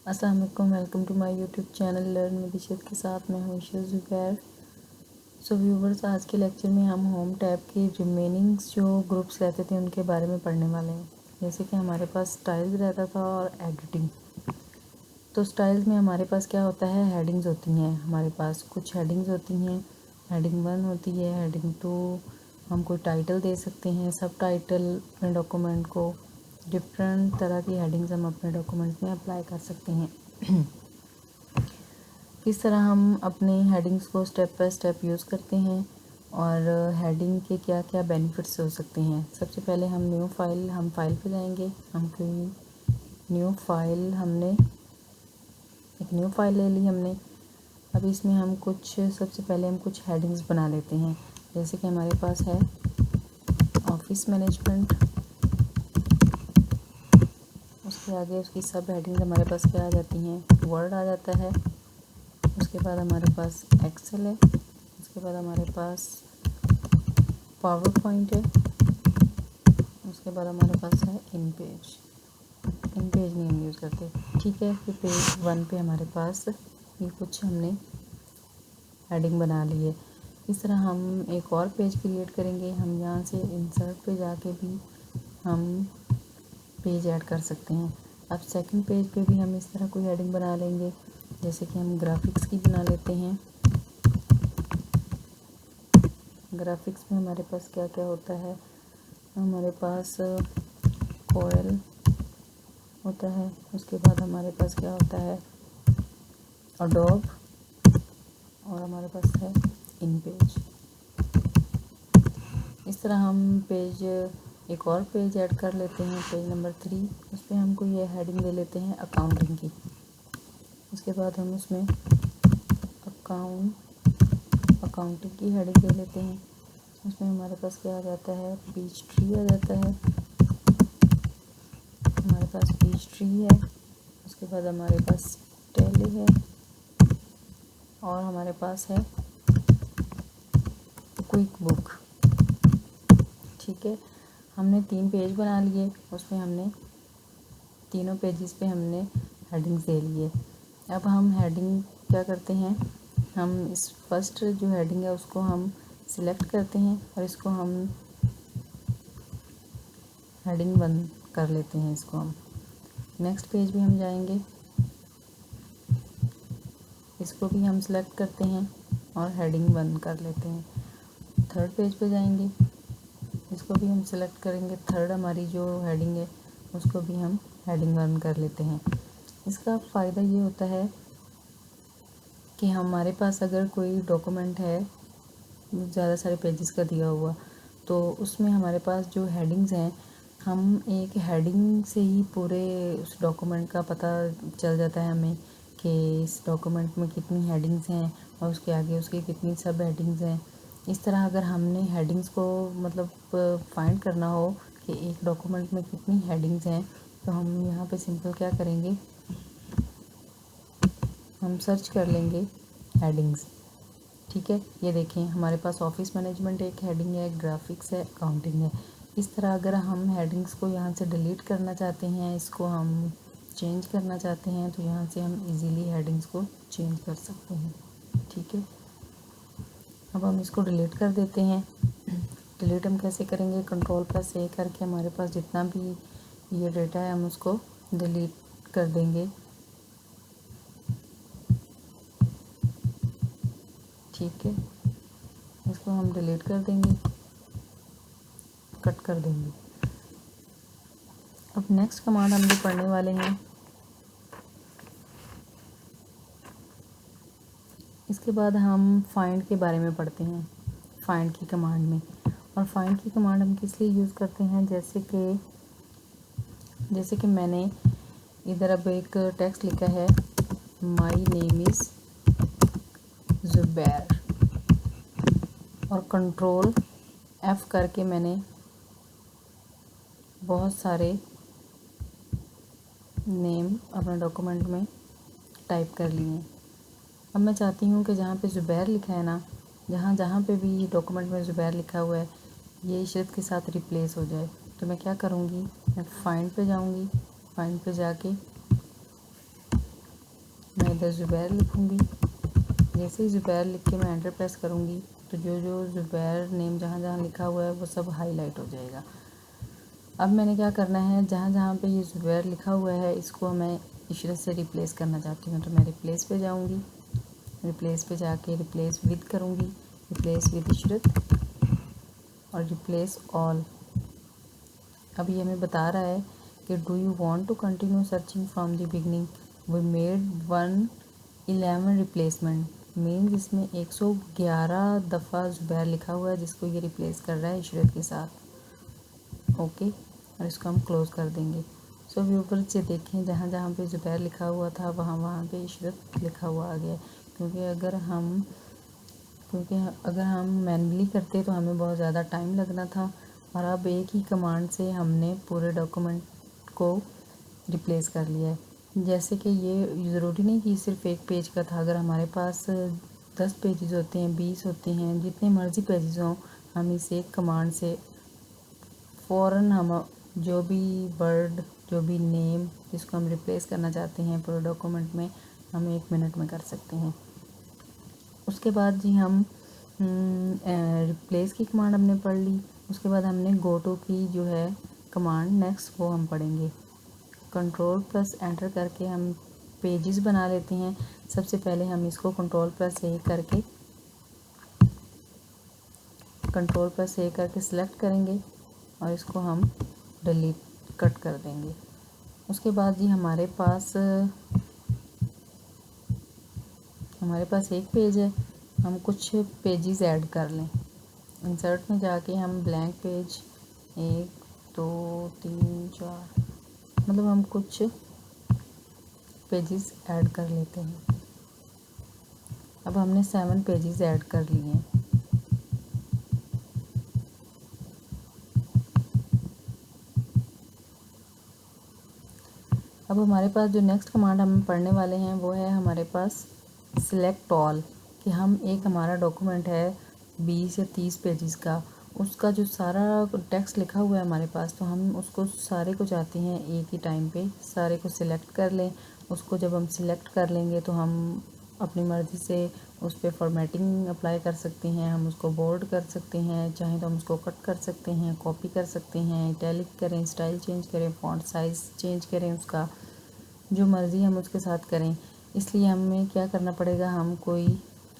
السلام علیکم، welcome to my YouTube channel learn with Ishrat کے ساتھ میں ہوں عشرت زبیر۔ سو ویورز، آج کے لیکچر میں ہم ہوم ٹیب کے ریمیننگز جو گروپس رہتے تھے ان کے بارے میں پڑھنے والے ہیں۔ جیسے کہ ہمارے پاس سٹائلز رہتا تھا اور ایڈیٹنگ۔ تو سٹائلز میں ہمارے پاس کیا ہوتا ہے، ہیڈنگز ہوتی ہیں۔ ہمارے پاس کچھ ہیڈنگز ہوتی ہیں، ہیڈنگ 1 ہوتی ہے، ہیڈنگ 2، ہم کوئی ٹائٹل دے سکتے ہیں، سب ٹائٹل اپنے ڈاکومنٹ کو، ڈفرینٹ طرح کی ہیڈنگز ہم اپنے ڈاکومنٹ میں اپلائی کر سکتے ہیں۔ کس طرح ہم اپنے ہیڈنگز کو سٹیپ بائی سٹیپ یوز کرتے ہیں اور ہیڈنگ کے کیا کیا بینیفٹس ہو سکتے ہیں۔ سب سے پہلے ہم فائل پہ جائیں گے۔ ہم کوئی نیو فائل ایک نیو فائل لے لی ہم نے۔ اب اس میں ہم سب سے پہلے ہم کچھ ہیڈنگز بنا لیتے ہیں۔ جیسے کہ ہمارے پاس ہے آفس مینجمنٹ، اس کے آگے اس کی سب ہیڈنگ ہمارے پاس کیا آ جاتی ہیں، ورڈ آ جاتا ہے، اس کے بعد ہمارے پاس ایکسل ہے، اس کے بعد ہمارے پاس پاور پوائنٹ ہے، اس کے بعد ہمارے پاس ہے ان پیج نہیں ہم یوز کرتے، ٹھیک ہے۔ پھر پیج 1 پہ ہمارے پاس یہ کچھ ہم نے ہیڈنگ بنا لی ہے۔ اس طرح ہم ایک اور پیج کریٹ کریں گے۔ ہم یہاں سے انسرٹ پہ جا کے بھی ہم پیج ایڈ کر سکتے ہیں۔ اب سیکنڈ پیج پہ بھی ہم اس طرح کوئی ہیڈنگ بنا لیں گے، جیسے کہ ہم گرافکس کی بنا لیتے ہیں۔ گرافکس میں ہمارے پاس کیا کیا ہوتا ہے، ہمارے پاس کوئل ہوتا ہے، اس کے بعد ہمارے پاس کیا ہوتا ہے، اڈوب، اور ہمارے پاس ہے ان پیج۔ اس طرح ہم ایک اور پیج ایڈ کر لیتے ہیں، پیج نمبر 3۔ اس پہ ہم کو یہ ہیڈنگ دے لیتے ہیں اکاؤنٹنگ کی۔ اس کے بعد ہم اس میں اکاؤنٹنگ کی ہیڈنگ دے لیتے ہیں۔ اس میں ہمارے پاس کیا آ جاتا ہے، پیج ٹری آ جاتا ہے، ہمارے پاس پیج ٹری ہے، اس کے بعد ہمارے پاس ٹیلی ہے، اور ہمارے پاس ہے کوئک بک، ٹھیک ہے۔ ہم نے 3 پیج بنا لیے، اس میں ہم نے تینوں پیجز پہ ہم نے ہیڈنگز دے لیے۔ اب ہم ہیڈنگ کیا کرتے ہیں، ہم اس فرسٹ جو ہیڈنگ ہے اس کو ہم سلیکٹ کرتے ہیں اور اس کو ہم ہیڈنگ 1 کر لیتے ہیں۔ اس کو ہم نیکسٹ پیج بھی ہم جائیں گے، اس کو بھی ہم سلیکٹ کرتے ہیں اور ہیڈنگ 1 کر لیتے ہیں۔ تھرڈ پیج پہ جائیں گے، اس کو بھی ہم سلیکٹ کریں گے، تھرڈ ہماری جو ہیڈنگ ہے اس کو بھی ہم ہیڈنگ 1 کر لیتے ہیں۔ اس کا فائدہ یہ ہوتا ہے کہ ہمارے پاس اگر کوئی ڈاکومنٹ ہے زیادہ سارے پیجز کا دیا ہوا، تو اس میں ہمارے پاس جو ہیڈنگز ہیں، ہم ایک ہیڈنگ سے ہی پورے اس ڈاکومنٹ کا پتہ چل جاتا ہے ہمیں کہ اس ڈاکومنٹ میں کتنی ہیڈنگز ہیں اور اس کے آگے اس کی کتنی سب ہیڈنگز ہیں۔ اس طرح اگر ہم نے ہیڈنگز کو فائنڈ کرنا ہو کہ ایک ڈاکومنٹ میں کتنی ہیڈنگز ہیں، تو ہم یہاں پہ سمپل کیا کریں گے، ہم سرچ کر لیں گے ہیڈنگز، ٹھیک ہے۔ یہ دیکھیں ہمارے پاس آفس مینجمنٹ ایک ہیڈنگ ہے، گرافکس ہے، اکاؤنٹنگ ہے۔ اس طرح اگر ہم ہیڈنگز کو یہاں سے ڈیلیٹ کرنا چاہتے ہیں، اس کو ہم چینج کرنا چاہتے ہیں، تو یہاں سے ہم ایزیلی ہیڈنگز کو چینج کر سکتے ہیں، ٹھیک ہے۔ اب ہم اس کو ڈیلیٹ کر دیتے ہیں۔ ڈیلیٹ ہم کیسے کریں گے، کنٹرول+A کر کے ہمارے پاس جتنا بھی یہ ڈیٹا ہے ہم اس کو ڈیلیٹ کر دیں گے، ٹھیک ہے۔ اس کو ہم ڈیلیٹ کر دیں گے، کٹ کر دیں گے۔ اب نیکسٹ کمانڈ ہم جو پڑھنے والے ہیں، اس کے بعد ہم فائنڈ کے بارے میں پڑھتے ہیں، فائنڈ کی کمانڈ میں۔ اور فائنڈ کی کمانڈ ہم کس لیے یوز کرتے ہیں، جیسے کہ میں نے ادھر اب ایک ٹیکسٹ لکھا ہے، مائی نیم از زبیر، اور کنٹرول+F کر کے میں نے بہت سارے نیم اپنے ڈاکومنٹ میں ٹائپ کر لیے ہیں۔ اب میں چاہتی ہوں کہ جہاں پہ زبیر لکھا ہے نا، جہاں پہ بھی ڈاکومنٹ میں زبیر لکھا ہوا ہے، یہ عشرت کے ساتھ ریپلیس ہو جائے، تو میں کیا کروں گی، میں فائنڈ پہ جاؤں گی، فائنڈ پہ جا کے میں ادھر زبیر لکھوں گی. جیسے ہی زبیر لکھ کے میں انٹر پریس کروں گی تو جو زبیر نیم جہاں جہاں لکھا ہوا ہے وہ سب ہائی لائٹ ہو جائے گا. اب میں نے کیا کرنا ہے، جہاں جہاں پہ یہ زبیر لکھا ہوا ہے اس کو میں عشرت سے ریپلیس کرنا چاہتی ہوں. تو میں ریپلیس پہ جاؤں گی، ریپلیس پہ جا کے ریپلیس ود کروں گی، ریپلیس ود عشرت اور ریپلیس آل. اب یہ ہمیں بتا رہا ہے کہ do you want to continue searching from the beginning, we made 111 replacement. Means اس میں 111 دفعہ زبیر لکھا ہوا ہے جس کو یہ ریپلیس کر رہا ہے عشرت کے ساتھ. اوکے، اور اس کو ہم کلوز کر دیں گے. سو ویور سے دیکھیں جہاں جہاں پہ زبیر لکھا ہوا تھا وہاں وہاں پہ عشرت لکھا ہوا آ گیا. کیونکہ اگر ہم مینولی کرتے تو ہمیں بہت زیادہ ٹائم لگنا تھا، اور اب ایک ہی کمانڈ سے ہم نے پورے ڈاکومنٹ کو ریپلیس کر لیا ہے. جیسے کہ یہ ضروری نہیں کہ صرف ایک پیج کا تھا، اگر ہمارے پاس 10 پیجز ہوتے ہیں، 20 ہوتے ہیں، جتنے مرضی پیجز ہوں، ہم اس ایک کمانڈ سے فوراً ہم جو بھی ورڈ، جو بھی نیم جس کو ہم ریپلیس کرنا چاہتے ہیں پورے ڈاکومنٹ میں، ہم 1 منٹ میں کر سکتے ہیں. اس کے بعد جی ہم ریپلیس کی کمانڈ ہم نے پڑھ لی. اس کے بعد ہم نے گو ٹو کی جو ہے کمانڈ نیکسٹ وہ ہم پڑھیں گے. کنٹرول پلس انٹر کر کے ہم پیجز بنا لیتے ہیں. سب سے پہلے ہم اس کو کنٹرول پلس اے کر کے سلیکٹ کریں گے اور اس کو ہم ڈیلیٹ کٹ کر دیں گے. اس کے بعد جی ہمارے پاس ایک پیج ہے، ہم کچھ پیجز ایڈ کر لیں. انسرٹ میں جا کے ہم بلینک پیج 1 2 3 4 مطلب ہم کچھ پیجز ایڈ کر لیتے ہیں. اب ہم نے 7 پیجز ایڈ کر لیے ہیں. اب ہمارے پاس جو نیکسٹ کمانڈ ہم پڑھنے والے ہیں وہ ہے ہمارے پاس سلیکٹ آل، کہ ہم ہمارا ڈاکومنٹ ہے 20 یا 30 پیجز کا، اس کا جو سارا ٹیکسٹ لکھا ہوا ہے ہمارے پاس، تو ہم اس کو سارے کو چاہتے ہیں ایک ہی ٹائم پہ سارے کو سلیکٹ کر لیں. اس کو جب ہم سلیکٹ کر لیں گے تو ہم اپنی مرضی سے اس پہ فارمیٹنگ اپلائی کر سکتے ہیں. ہم اس کو بولڈ کر سکتے ہیں، چاہیں تو ہم اس کو کٹ کر سکتے ہیں، کاپی کر سکتے ہیں، اٹیلک کریں، اسٹائل چینج کریں، فونٹ سائز چینج کریں، اس کا جو مرضی ہم اس کے ساتھ کریں. اس لیے ہمیں کیا کرنا پڑے گا، ہم کوئی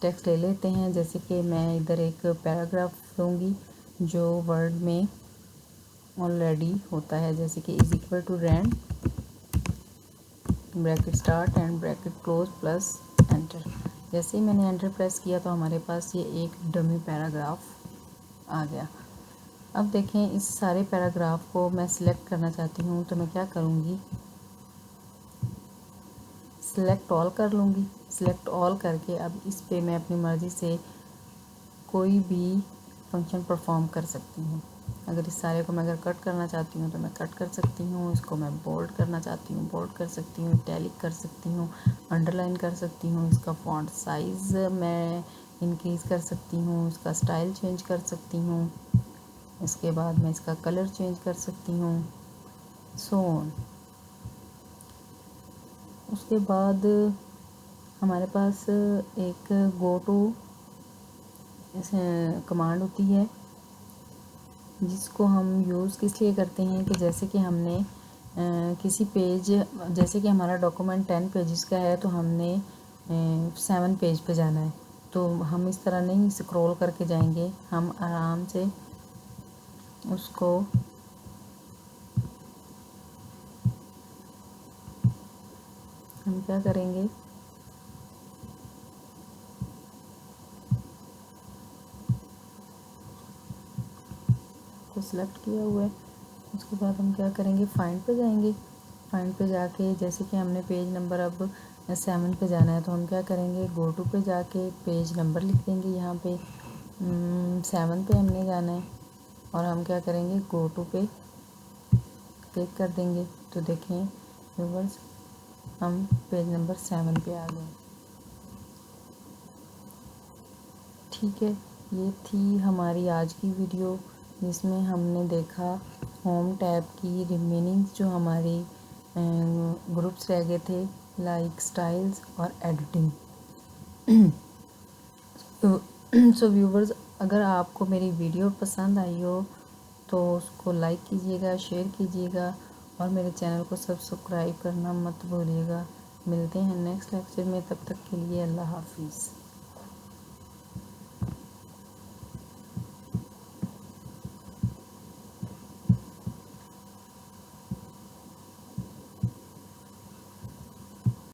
ٹیکسٹ لے لیتے ہیں. جیسے کہ میں ادھر ایک پیراگراف لوں گی جو ورڈ میں آلریڈی ہوتا ہے، جیسے کہ is equal to rand bracket start and bracket close plus enter. جیسے ہی میں نے انٹر پریس کیا تو ہمارے پاس یہ ایک ڈمی پیراگراف آ گیا. اب دیکھیں اس سارے پیراگراف کو میں سلیکٹ کرنا چاہتی ہوں تو میں کیا کروں گی، سلیکٹ آل کر لوں گی. سلیکٹ آل کر کے اب اس پہ میں اپنی مرضی سے کوئی بھی فنکشن پرفارم کر سکتی ہوں. اگر اس سارے کو میں اگر کٹ کرنا چاہتی ہوں تو میں کٹ کر سکتی ہوں. اس کو میں بولڈ کرنا چاہتی ہوں بولڈ کر سکتی ہوں، اٹیلک کر سکتی ہوں، انڈر لائن کر سکتی ہوں. اس کا فونٹ سائز میں انکریز کر سکتی ہوں، اس کا اسٹائل چینج کر سکتی ہوں. اس کے بعد میں اس کا کلر چینج کر سکتی ہوں، سو آن. اس کے بعد ہمارے پاس ایک گو ٹو کمانڈ ہوتی ہے جس کو ہم یوز کس لیے کرتے ہیں کہ جیسے کہ ہم نے کسی پیج، جیسے کہ ہمارا ڈاکومنٹ 10 پیجز کا ہے تو ہم نے 7 پیج پہ جانا ہے، تو ہم اس طرح نہیں اسکرول کر کے جائیں گے. ہم آرام سے اس کو ہم کیا کریں گے، کو سلیکٹ کیا ہوا ہے. اس کے بعد ہم کیا کریں گے، فائنڈ پہ جائیں گے. فائنڈ پہ جا کے جیسے کہ ہم نے پیج نمبر اب 7 پہ جانا ہے تو ہم کیا کریں گے، گو ٹو پہ جا کے پیج نمبر لکھ دیں گے. یہاں پہ 7 پہ ہم نے جانا ہے اور ہم کیا کریں گے، گو ٹو پہ کلک کر دیں گے. تو دیکھیں ویورز ہم پیج نمبر 7 پہ آ گئے. ٹھیک ہے، یہ تھی ہماری آج کی ویڈیو جس میں ہم نے دیکھا ہوم ٹیب کی ریمیننگ جو ہماری گروپس رہ گئے تھے لائک اسٹائلز اور ایڈیٹنگ۔ سو ویورز، اگر آپ کو میری ویڈیو پسند آئی ہو تو اس کو لائک کیجیے گا، شیئر کیجیے گا اور میرے چینل کو سبسکرائب کرنا مت بھولیے گا۔ ملتے ہیں نیکسٹ لیکچر میں، تب تک کے لیے اللہ حافظ۔